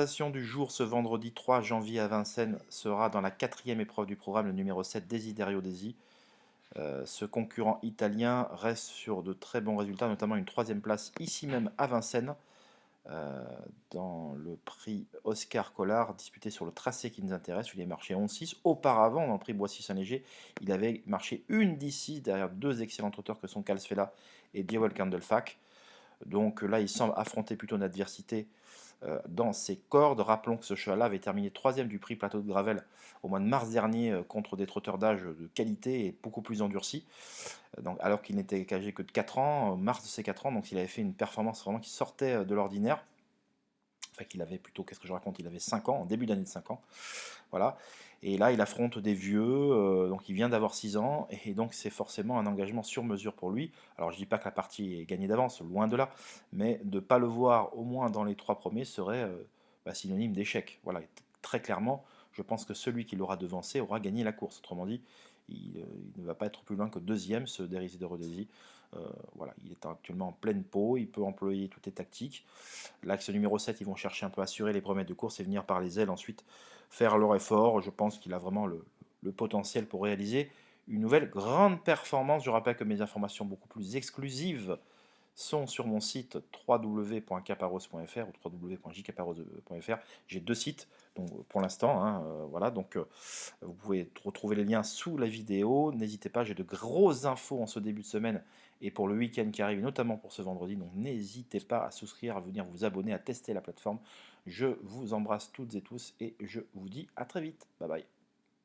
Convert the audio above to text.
Du jour, ce vendredi 3 janvier à Vincennes, sera dans la quatrième épreuve du programme, le numéro 7, Desiderio Desi. Ce concurrent italien reste sur de très bons résultats, notamment une troisième place ici même à Vincennes, euh, dans le prix Oscar Collard, disputé sur le tracé qui nous intéresse. Il est marché 11,6. Auparavant, dans le prix Boissy-Saint-Léger, il avait marché une d'ici, derrière deux excellents trotteurs que sont Calsfella et Jewel Candlefac. Donc là, il semble affronter plutôt une adversité dans ses cordes. Rappelons que ce cheval-là avait terminé troisième du prix Plateau de Gravel au mois de mars dernier contre des trotteurs d'âge de qualité et beaucoup plus endurcis, donc, alors qu'il n'était âgé que de 4 ans, mars de ses 4 ans, donc il avait fait une performance vraiment qui sortait de l'ordinaire. Enfin, qu'il avait plutôt, qu'est-ce que je raconte, il avait 5 ans, en début d'année de 5 ans. Voilà. Et là, il affronte des vieux, donc il vient d'avoir 6 ans, et donc c'est forcément un engagement sur mesure pour lui. Alors je dis pas que la partie est gagnée d'avance, loin de là, mais de ne pas le voir au moins dans les 3 premiers serait synonyme d'échec. Voilà, très clairement, je pense que celui qui l'aura devancé aura gagné la course. Autrement dit, il ne va pas être plus loin que deuxième, ce Desiderio Desi. Voilà, il est actuellement en pleine peau, il peut employer toutes les tactiques. L'axe numéro 7, ils vont chercher un peu à assurer les premiers de course et venir par les ailes ensuite faire leur effort. Je pense qu'il a vraiment le potentiel pour réaliser une nouvelle grande performance. Je rappelle que mes informations beaucoup plus exclusives sont sur mon site www.caparros.fr ou www.jcaparros.fr. J'ai deux sites donc, pour l'instant. Voilà, donc vous pouvez retrouver les liens sous la vidéo. N'hésitez pas, j'ai de grosses infos en ce début de semaine et pour le week-end qui arrive, notamment pour ce vendredi. Donc n'hésitez pas à souscrire, à venir vous abonner, à tester la plateforme. Je vous embrasse toutes et tous et je vous dis à très vite. Bye bye.